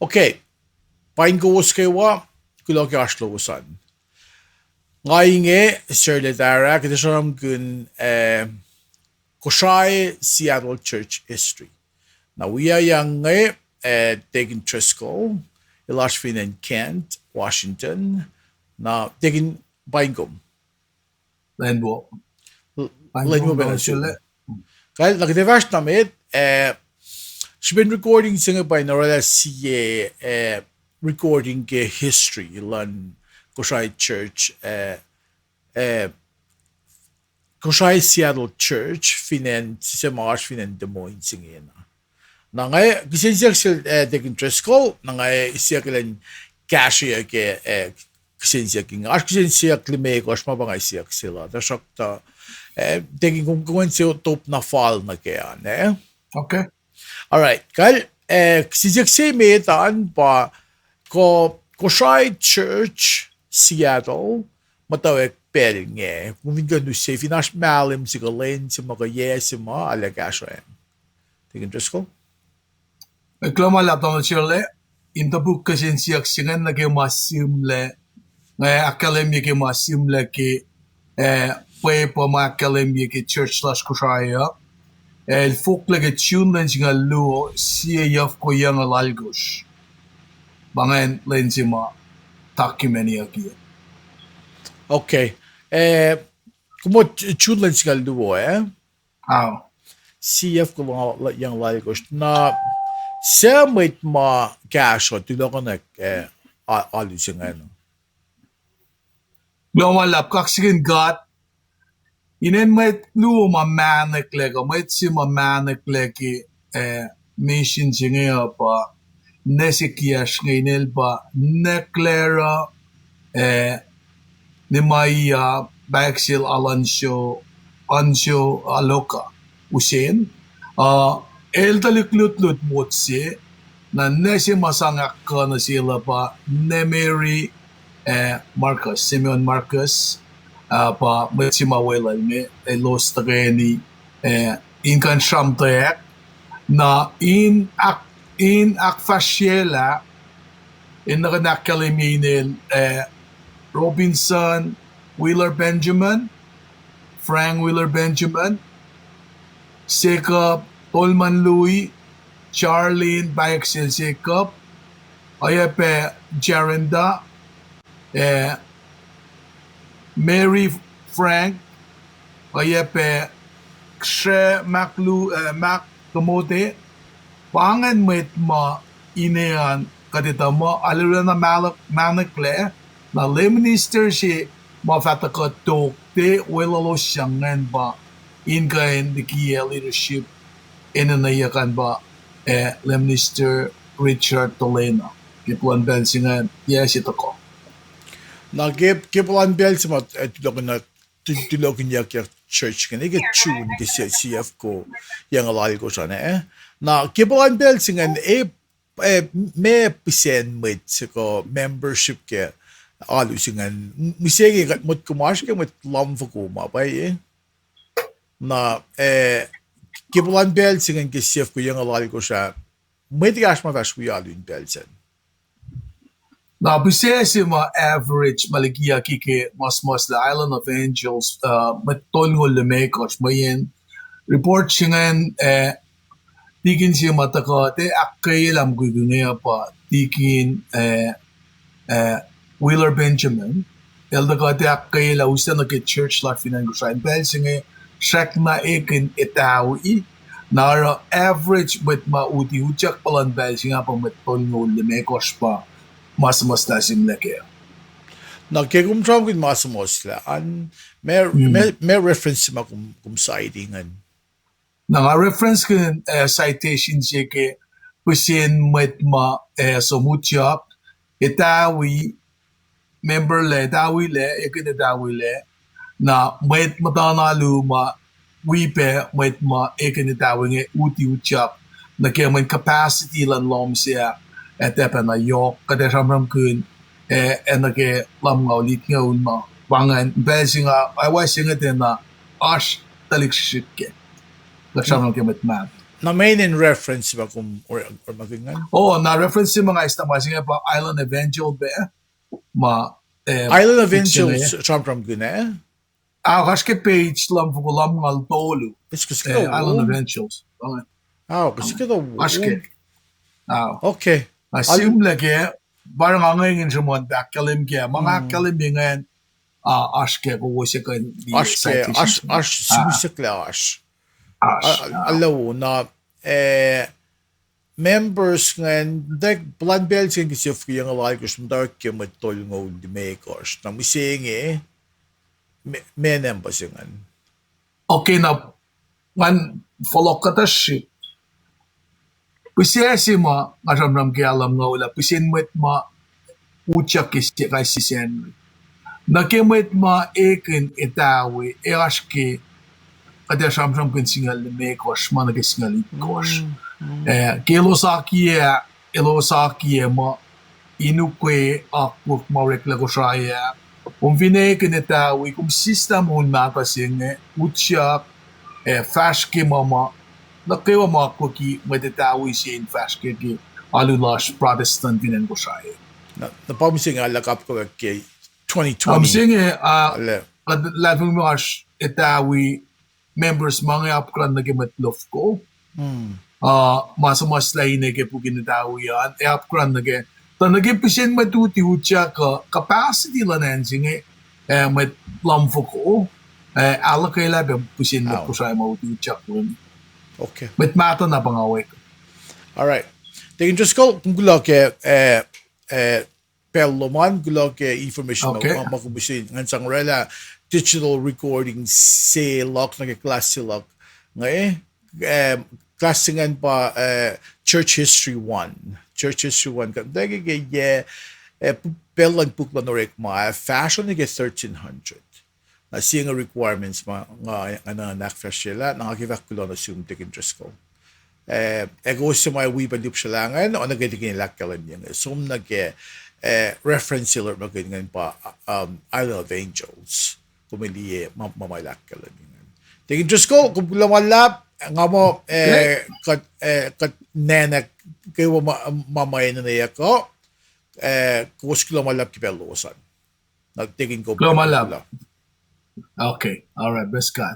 Okay, paingoskewa kulokashlosan. Ngainge Sirledara kadisharam gun Koshai Seattle Church history. Now we are young Degan Triscoll, Ilashvin in Kent, Washington. Now Degan Baingum. Lenbo. Lenbo Benazul. Kyle Nakadevash Namid she's been recording singer by Norada CA recording history Ilan Koshai Church Koshai Seattle Church finan sa March finan Des Moines singena. Na ngay gisinsiyak sil Degan Driscoll na ngay isiyakilan cashier ke gisinsiyak nga as gisinsiyak lime ko as mabangay siyak sila da shakta Degan kung siya top na fall na kaya ne. Okay. All right. Kal gisinsiyak siya may taan pa ko Koshai Church Seattle matawag pering kung hindi say finash malim si Galen si mga yes si mga alagasyon. Degan Driscoll. Klomala tong chile inta book kasin siyak singan na ke masimle na akademia ke masimle ke pwe po ma akademia ke church slash kushaya el fokle ke tune singa luo siya yaf ko yang alalgos bangan lensima documentary aki. Okay. Como chudlan singa luo CF ko mga yang lalgos na siya may ma cash o tulungan na alusin Glomalap kaksigin gat inen may luo ma manik lego may si ma manik legi mission singa pa nesikias ngainel pa neklera ni Maya Baxil Alonso Aloka Usen el taliklut motsi na nesi masangak ka na sila pa Nemeri Marcus Simeon Marcus pa metsi mawelal me los tagani inkan shamtayak na in ak fasiela in nakanakaliminil Robinson Wheeler Benjamin Frank Wheeler Benjamin Jacob Tolman Louis, Charlene Baxil Jacob, Ayape Jarenda, Mary Frank, Ayape Kshe Mac Kamote, Pangan met ma inean kadita mo alura na manakle na minister si mafatakot te welalo syangan ba inkain the key leadership inanayakan ba Minister Richard Tolena Kipuan Bensingan yes ito ko na Kipuan Bensingan tulogin niya kaya church kan iga tune kasi CF ko yang alali ko siya na Kipuan Bensingan may pisen mit ko membership kaya alusingan misegi kat mot kumash kaya mot lamfo ko mapay na Kipulan Belsen ke CF ko yang alali ko siya may tigas matash ko yalun Belsen. Na bisesi ma average maligiya kike mas the Island of Angels matol ngo lemekos mayen report singan tikin siya mataka te akay lam gugunaya pa tikin Wheeler Benjamin elda ka te akay la usa na ke church la finan ko sa Belsen Shek na ikin itawi nara average with mauti hujak palan basi nga pa matol ngo lemekos pa mas na simleke. Nagkikumtram kin mas la an may reference ma kum citingan. Na reference kin citation siya ke pusin met ma somutyak itawi member le itawi le ikin itawi le na met matana luma wipe met ma ekenitawing uti uchap na kaya man capacity lan lom siya etepa na yok kada ramram kun na kaya lam ngaw lit ngaw ma bangan besi nga ay singa din na ash talik shit ke la ramram kaya met map na main in reference ba kung or magingan? Oo, na-reference yung mga istama. Sige pa, Island Evangel ba? Island of Angels from guna. Acho que page lang po lang ng tolo. It's kasi Island Evangels. Okay. kasi kita Acho que. Okay. Assume lagi, parang ang ngayon sa mga dakalim kaya, mga kalimbangan, acho que kung wala ka di sumisikla alaw na members ngayon plan belts yung kisif yung alagos ng dark yung matol ng di makers na mising menem ba singan okay na man follow ka ta shit Pusiyasi ma maramram kaya alam nga wala pusin mo ma ucha kasi sen nakimit ma ekin itawi eraski kada samsam kun singal me kos man ke singal kos Kilosaki ma inukwe akuk ma rekla ko saya vine kin itawi kum system hun ma pasinge ucha faski mama nakewa mga kuki matatawi siya in faske ki alulas Protestant din ko siya. Napamising alakap ko kay 2020. Sige, laving mo as itawi members mga apkran na gimatlof ko. Mas lain na ke po ginatawi yan. Apkran na ke. Nagipisin matuti utya ka capacity lang yan sige. Mat lamfo ko. Ala kay labing pisin mo ko siya mauti utya ko. Okay. Met mato na pangaway ko. Alright. They can just go kung gulo ke perloman gulo ke information makubisin ngan sang rela digital recording say lock na ke class lock ngay classingan pa church history 1 kan dagi ke pelan puklan orek ma fashion na ke 1300 na seeing requirements nga nakfresh sila nakakivak ko lang assume tikin just ko ego sa mga wibalip sila nga o nagadikin lakkalan niya assume reference sila magaling pa Island of Angels kumili mamalakkalan niya tikin just ko kung lamalap nga mo kat nenek kayo mamay na niya ko kus lamalap kipelosan nagtigin ko lamalap. Okay. All right. Best God.